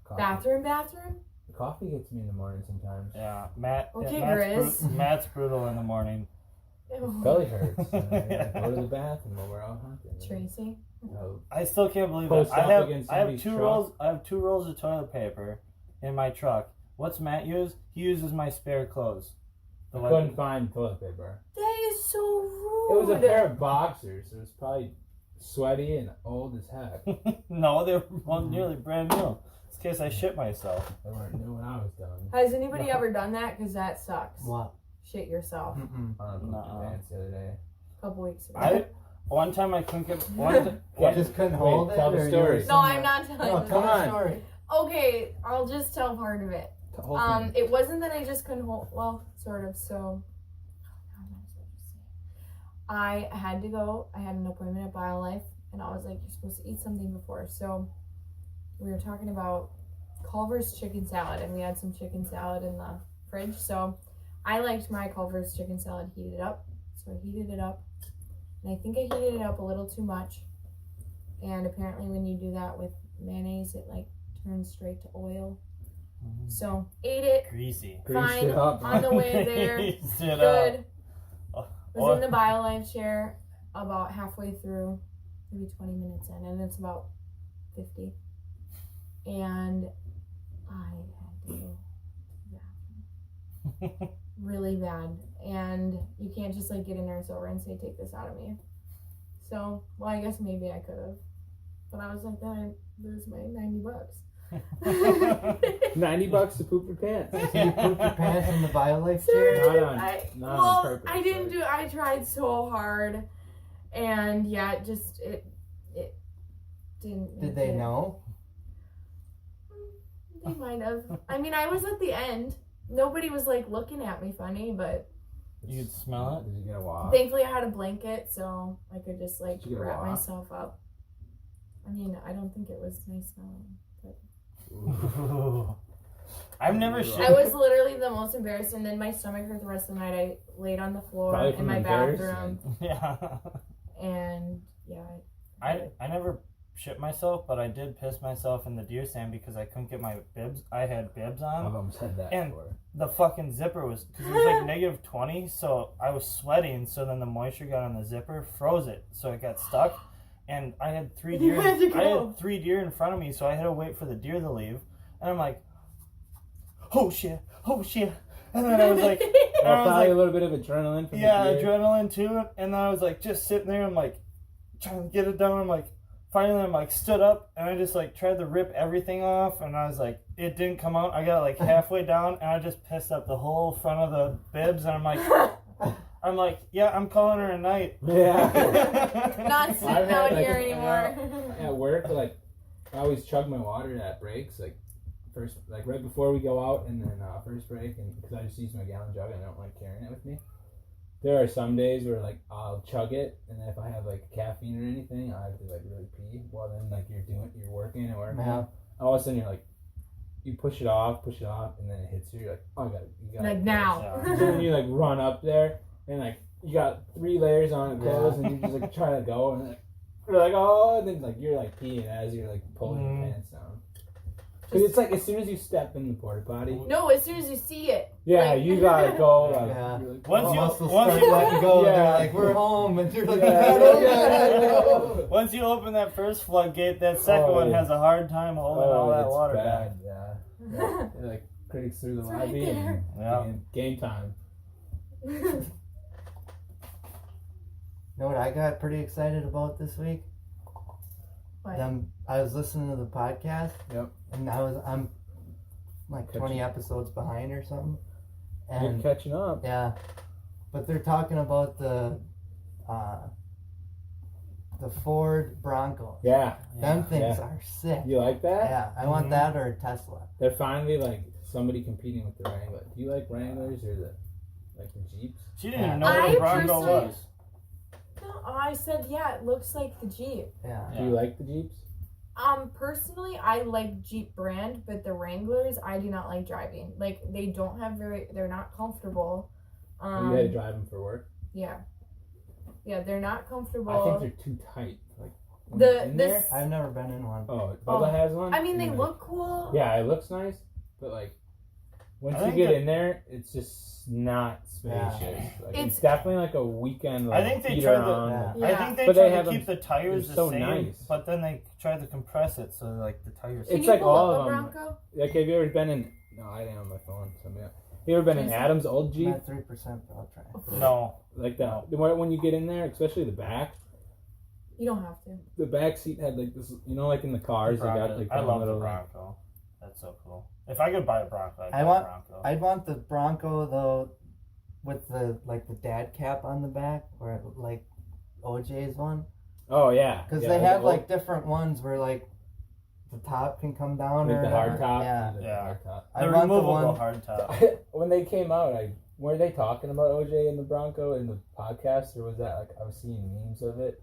Coffee. bathroom? The coffee gets me in the morning sometimes. Yeah, Matt. Okay, Matt's, Grizz. Matt's brutal in the morning. Ew. Belly hurts. And I gotta go to the bathroom while we're out hunting. Tracy. So, I still can't believe Post it. up against I have somebody's two truck. rolls. I have 2 rolls of toilet paper in my truck. What's Matt use? He uses my spare clothes. The I couldn't find toilet paper. That is so rude. It was a pair of boxers. It was probably sweaty and old as heck. No, they were nearly brand new. In case I shit myself. They weren't new when I was done. Has anybody ever done that? Because that sucks. What? Shit yourself. Mm-mm. I don't know Nuh-uh. pants the other day. A couple weeks ago. One time I couldn't get You just couldn't hold it? tell the or you story. were No, I'm not telling No, you. tell Come the on. story. Okay, I'll just tell part of it. The whole thing. It wasn't that I just couldn't hold. Well, sort of. So, I might as well just say. I had to go. I had an appointment at BioLife, and I was like, "You're supposed to eat something before." So, we were talking about Culver's chicken salad, and we had some chicken salad in the fridge. So, I liked my Culver's chicken salad heated up. So I heated it up, and I think I heated it up a little too much. And apparently, when you do that with mayonnaise, it like turns straight to oil. So ate it. Greasy. Fine. Greased it up. On the way there, Greased it good. up. Was in the BioLife chair about halfway through, maybe 20 minutes in, and it's about 50. And I had to go to the bathroom. Really bad. And you can't just like get a nurse over and say, take this out of me. So, well, I guess maybe I could have. But I was like, then I lose my $90. $90 to poop your pants. So you pooped your pants in the BioLife chair? Not on- not on purpose, I didn't but- do. I tried so hard, and yeah, it didn't. Did they know? They might have. I mean, I was at the end. Nobody was like looking at me funny, but You could smell Did you get a wash? thankfully I had a blanket, so I could just like Did you get a wrap wash? myself up. I mean, I don't think it was nice smelling. it. I've never shit. I was literally the most embarrassed, and then my stomach hurt the rest of the night. I laid on the floor Probably in from my embarrassment. bathroom, Yeah. and yeah, I never shit myself, but I did piss myself in the deer stand because I couldn't get my bibs. I had bibs on. I've almost had that And before. the fucking zipper was, because it was like negative 20, so I was sweating, so then the moisture got on the zipper, froze it, so it got stuck, and I had three You deer. had to go. I had 3 deer in front of me, so I had to wait for the deer to leave, and I'm like, oh shit, and then I was like, Probably a little bit of adrenaline. From yeah, the deer. adrenaline too, and then I was like just sitting there, I'm like trying to get it down, I'm like, finally I'm like stood up, and I just like tried to rip everything off, and I was like, it didn't come out. I got like halfway down, and I just pissed up the whole front of the bibs, and I'm like, yeah, I'm calling her a night. Yeah. Not sitting I've had, out like, here anymore. At work, like, I always chug my water at breaks, like, first, like, right before we go out, and then first break, and because I just use my gallon jug, and I don't like carrying it with me. There are some days where, like, I'll chug it, and then if I have, like, caffeine or anything, I have to, like, really pee. Well, then, like, you're working, Yeah. all of a sudden, you're like, you push it off, and then it hits you. You're like, oh, you got Like it. now. And then you, like, run up there, and, like, you got 3 layers on of clothes, and you're just, like, trying to go, and, like, you're like, oh, and then, like, you're, like, peeing as you're, like, pulling your pants down. Because it's like, as soon as you step in the porta potty, No, as soon as you see it. yeah, Like- you gotta go. Like, Yeah. you're like, Once you- muscles once start you- letting go, and Yeah. they're like, we're home, and you're like, Yeah. I don't know. Once you open that first floodgate, that second one has a hard time holding all that it's water bad, back. yeah. They're like critics through the It's right lobby there. and Yeah. game time. You know what I got pretty excited about this week? What? I was listening to the podcast. Yep. And I'm like 20 episodes behind or something. You're And catching up. yeah, but they're talking about the Ford Bronco. Yeah. Them things Yeah. are sick. You like that? Yeah, I want that or a Tesla. They're finally like somebody competing with the Wrangler. Do you like Wranglers or the Jeeps? She didn't Yeah. even know what I a Bronco personally- was. No, I said, yeah, it looks like the Jeep. Yeah. Do you like the Jeeps? Personally, I like Jeep brand, but the Wranglers, I do not like driving. Like, they don't have they're not comfortable. you had to drive them for work? Yeah. Yeah, they're not comfortable. I think they're too tight. Like when The- you're in this- there. I've never been in one. Oh, Bubba has one? I mean, they Yeah. look cool. Yeah, it looks nice, but like once I you think get that- in there, it's just not spacious. Like, it's It's- definitely like a weekend. Like, I think they beat tried to- around. Yeah. Yeah. I think they But tried they to have keep the tires they're the so same, nice. but then they tried to compress it so like the tires. Can It's you like pull all up of a them. Bronco? Like, have you ever been in? No, I didn't on my phone. Somebody else. You ever been in Jason? Adam's old I'm Jeep? at 3%, but I'll try. No, Like that. When you get in there, especially the back. You don't have to. The back seat had like this. You know, like in the cars, they got like I that love little. the Bronco. That's so cool. If I could buy a Bronco, I'd I buy want- a Bronco. I'd want the Bronco though, with the dad cap on the back, or like OJ's one, Oh yeah. because Yeah, they have the like different ones where like the top can come down like or the hard whatever. top. Yeah, The Yeah. hard top. I the want the removable one. hardtop. When they came out, were they talking about OJ and the Bronco in the podcast, or was that like I was seeing memes of it?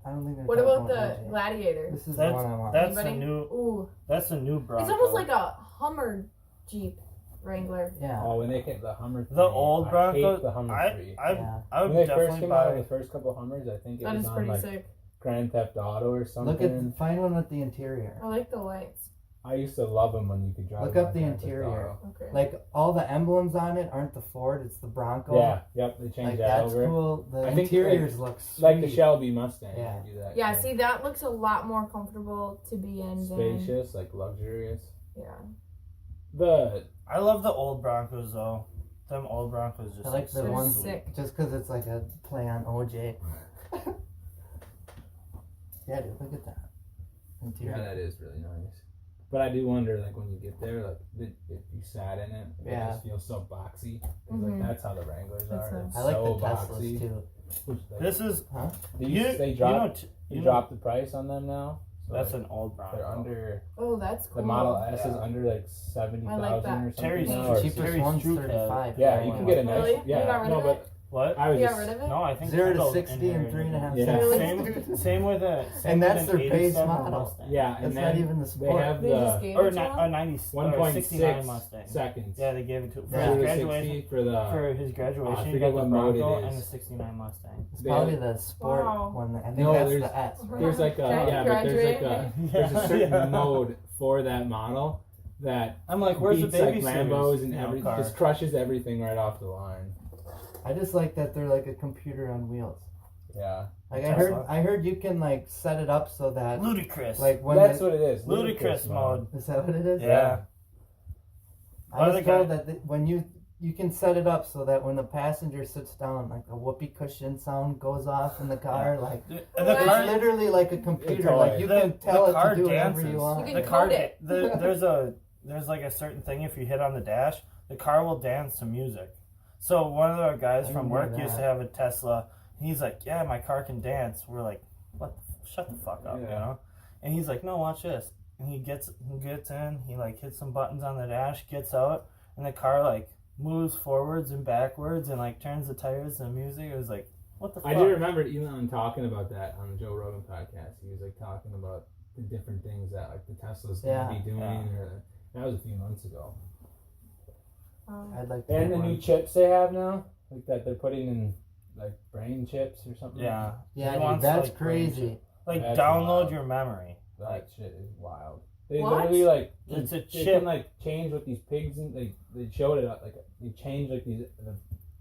I don't think they're What talking about the OJ. Gladiator? This is That's- the one I want. That's the Anybody? new. Ooh. That's the new Bronco. It's almost like a Hummer Jeep Wrangler. Yeah. Oh, when they came the Hummer. the 3, old I Bronco. hate the Hummer I 3. Yeah. I When would they first definitely came out, buy. the first couple Hummers, I think it That was is on pretty like sick. Grand Theft Auto or something. Look at find one with the interior. I like the lights. I used to love them when you could drive. Look them up on the Grand Theft interior. Auto. Okay. Like all the emblems on it aren't the Ford, it's the Bronco. Yeah, yep, they changed Like that that's over. cool. The I think, interiors look sweet. Like the Shelby Mustang. Yeah. They do that. Yeah, too. see, that looks a lot more comfortable to be in than. Spacious, like luxurious. Yeah. The I love the old Broncos though. Them old Broncos just. I like the They're ones sick. just because it's like a play on OJ. Yeah, dude, look at that. Interior. yeah, that is really nice. But I do wonder, like when you get there, like if you sat in it, it Yeah. just feels so boxy. 'Cause, Mhm. Like that's how the Wranglers That's are. nice. It's I like so the Teslas boxy. too. Which, like, This is they dropped they dropped the price on them now. So That's like, an old Bronco. they're under Oh, that's cool. the Model S is Yeah. under like 70,000 I like that. or something Terry's now. The or cheapest Terry's one's True 35. Yeah, you can get a nice. Really? You Yeah, got rid no, of but it? What? I was You just, got rid of it? No, I think 0 to Kendall's 60 in inherited 3.5 Yeah. seconds. Same with a. And that's their base 87 model. Mustang. yeah, That's and not then even the they sport. have They just the gave Or it to him? a 90, or 69 Mustang. 1.6 seconds. Yeah, they gave it to for Yeah. his 0 to graduation. 60 for the. For his graduation, he forget got the what mode it Bronco is. and the 69 Mustang. It's They probably have- the sport Wow. one. I think No, that's there's- the S. Right? There's like a Can I but there's like graduate? there's a certain Yeah. mode for that model that I'm like, where's the beats baby like Lambos and series, every just crushes everything right off the line. I just like that they're like a computer on wheels. Yeah, Like Tesla. I heard you can like set it up so that Ludicrous. like when that's the, what it is. Ludicrous mode. is that what it is? Yeah. I was Other told guy- that when you can set it up so that when the passenger sits down, like a whoopee cushion sound goes off in the car. Like The it's car, literally like a computer. toy. Like you The- can tell the it car to do whatever dances. you want. You the can car, code it. there's like a certain thing if you hit on the dash, the car will dance to music. So one of our guys I from didn't work know used to that. have a Tesla. And he's like, yeah, my car can dance. We're like, what? Shut the fuck up, you Yeah. know? And he's like, no, watch this. And he gets in, he like hits some buttons on the dash, gets out, and the car like moves forwards and backwards and like turns the tires and music. It was like, what the fuck? I do remember Elon talking about that on the Joe Rogan podcast. He was like talking about the different things that like the Tesla's gonna be doing. Yeah. Or, that was a few months ago. I'd like to And get the one. new chips they have now, like that they're putting in like brain chips or something. Yeah. Yeah, He dude, wants, that's like, brain crazy. chip. Like That's download wild. your memory. That shit is wild. They What? literally like It's a they chip. can like change what these pigs and they showed it like they change like the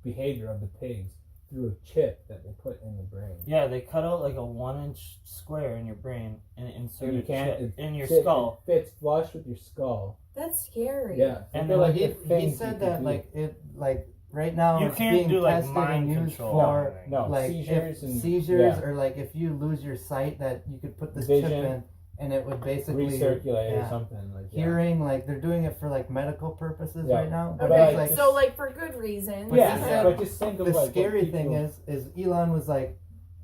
behavior of the pigs through a chip that they put in the brain. Yeah, they cut out like a 1-inch square in your brain and insert you a can't chip in your It skull. fits flush with your skull. That's scary. Yeah, And they're Well, like the he things you said can that do. like it like right now You it's can't being do like tested mind and used control. for no like seizures and seizures yeah, or like if you lose your sight that you could put this Vision. chip in and it would basically recirculate or yeah. something like that. hearing like they're doing it for like medical purposes Yeah. right now. But, But Okay, it's like so like for good reasons. But Yeah, he said but just think of the like scary what thing people- is Elon was like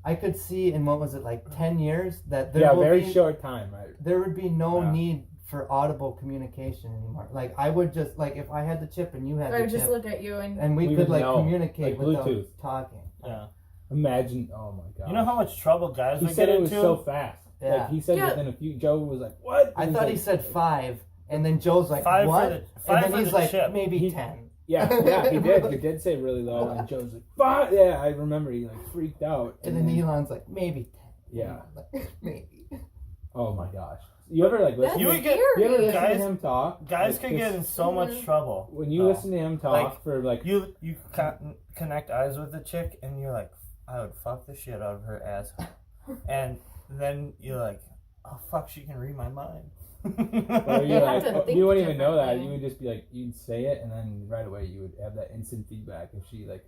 I could see in what was it like 10 years that there yeah, will very be, short time, right? there would be no Yeah. need for audible communication anymore. Like I would just like if I had the chip and you had I the would just chip look at you and and we We could would like know, communicate like without Bluetooth. talking. Yeah. Imagine, oh my god! You know how much trouble guys he would said get it was into? so fast. Yeah. Like he said Yeah. within a few. Joe was like, "What?" I And thought he's he said 5 and then Joe's like Five for what? the- And five then for he's the like chip. maybe He- 10. Yeah, he did. He did say really low, and Joe's like, "Fuck!" Yeah, I remember he like freaked out. And then Elon's like maybe 10. Yeah. Like, maybe. Oh my gosh! You ever like listen? that's You to would get- You ever scary. listen Guys- to him talk? Guys Like, could just- get in so much trouble. when you Oh. listen to him talk Like, for like You connect eyes with a chick and you're like, I would fuck the shit out of her ass. And then you're like, oh fuck, she can read my mind. or You you're have like, to think you wouldn't even know that. differently. You would just be like, you'd say it, and then right away you would have that instant feedback if she like,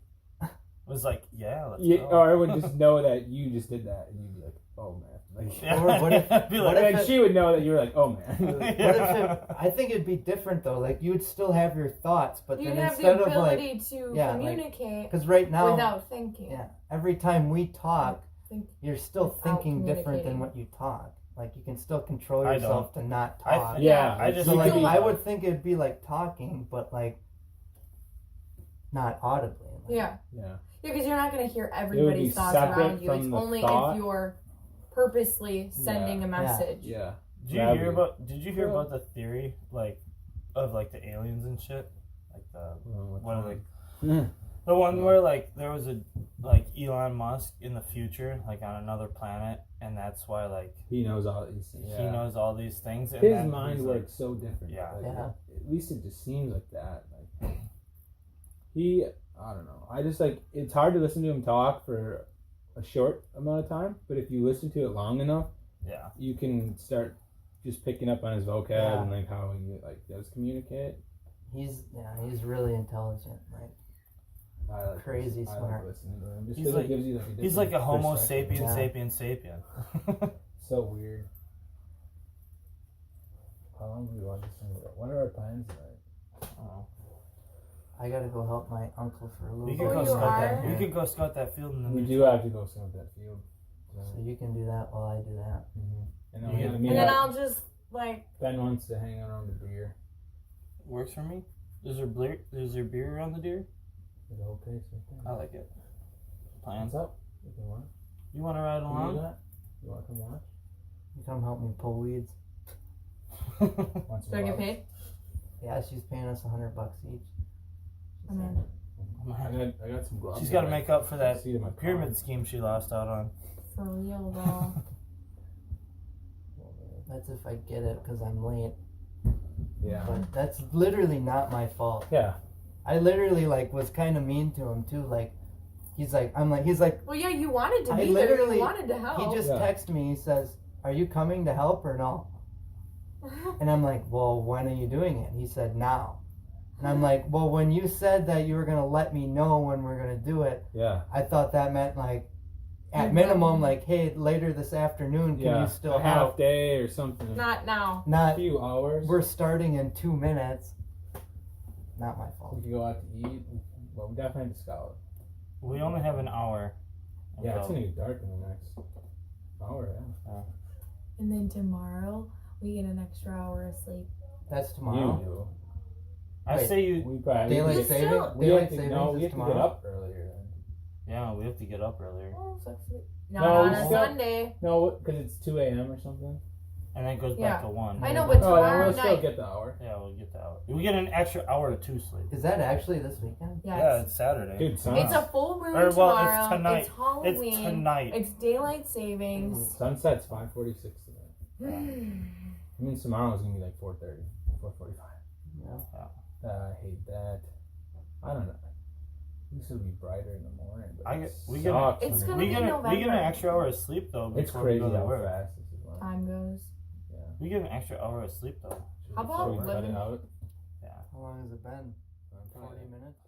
was like, yeah, let's you, go. or I would just know that you just did that, and you'd be like, oh man. Like, Yeah. Or what if- I'd be what like, if and it- she would know that you were like, oh man. You're like, What if it, I think it'd be different though. Like you would still have your thoughts, but You'd then have instead the of like ability to yeah, like- communicate because right now without thinking. yeah, every time we talk, Think you're still without thinking different than communicating. what you talk. Like you can still control I yourself to not I talk. think- yeah, I just So like feel I would think it'd be like talking, but like not audibly. Like, Yeah. yeah. Yeah, because you're not going to hear be everybody's thoughts separate around you. from It's the only thought. if you're purposely sending a message. Yeah. Did you hear about the theory like of like the aliens and shit? Like the what are they? The one where like there was a like Elon Musk in the future, like on another planet, and that's why like He knows all these. he knows all these things. And His then mind he's, works so different. Yeah. Like, Yeah. At least it just seems like that. Like I don't know. I just like it's hard to listen to him talk for a short amount of time, but if you listen to it long enough, Yeah. you can start just picking up on his vocab Yeah. and like how he like does communicate. he's really intelligent. Like I like Crazy I like smart. listening to him just He's because like- it gives you like a He's like a different Homo perspective. sapien Yeah. sapien. So weird. How long do we want this thing to go? What are our plans tonight? Oh. I gotta go help my uncle for a little We bit. could go you scout are? that. We could go scout that field in the We next do have to go scout that field. So you can do that while I do that. And then You we get- gotta And meet And then up. I'll just like Ben wants to hang around the deer. Works for me. Is there beer around the deer? The whole place right there. I like it. plans. What's up? You can watch. You want to ride Can you do along? that? You want to come watch? You come help me pull weeds. Want some Do I get logs? paid? Yeah, she's paying us $100 each. I'm in. I got some gloves. She's got to make up for that See my pyramid scheme she lost out on. For real though. That's if I get it because I'm late. Yeah. But that's literally not my fault. Yeah. I literally like was kind of mean to him too. Like, he's like, Well, yeah, you wanted to I be there. literally- You wanted to help. he just Yeah. texted me. He says, "Are you coming to help or no?" And I'm like, "Well, when are you doing it?" He said, "Now." And I'm like, "Well, when you said that you were gonna let me know when we're gonna do it, Yeah. I thought that meant like, at You'd minimum, let me- like, hey, later this afternoon, can Yeah. you still a half help?" day or something. Not now. a Not, few hours. we're starting in 2 minutes. Not my We fault. could go out to eat. Well, we definitely have to scout. We only have an hour. Yeah, it's gonna get dark in the next hour. Yeah. And then tomorrow we get an extra hour of sleep. That's You tomorrow. do. I Wait. say you. We probably Daylight You saving. still- we Daylight have to, savings no, we is have to get tomorrow. up earlier then. Yeah, we have to get up earlier. Oh, sucks. No, Not on we a still- Sunday. No, because it's 2 a.m. or something. And then it goes Yeah. back to 1. I know, but Oh, then tomorrow we'll still night. get the hour. Yeah, we'll get the hour. We get an extra hour or 2 sleep. Is that actually this weekend? Yeah, Yeah, it's, it's Saturday. Dude, son. it's a full moon Or, well, it's tomorrow. tonight. It's Halloween. It's tonight. It's daylight savings. Sunset's 5:46 today. Mm. I mean, tomorrow's gonna be like 4:30, 4:45. Yeah. I hate that. I don't know. It used to be brighter in the morning, but I it get- we sucks get- when It's it- gonna we be get we get an November. extra hour of sleep though. It's before crazy we go to how work. fast this is going. Time goes. We get an extra hour of sleep though. How about So we cut it living- out? How long has it been? 40 minutes?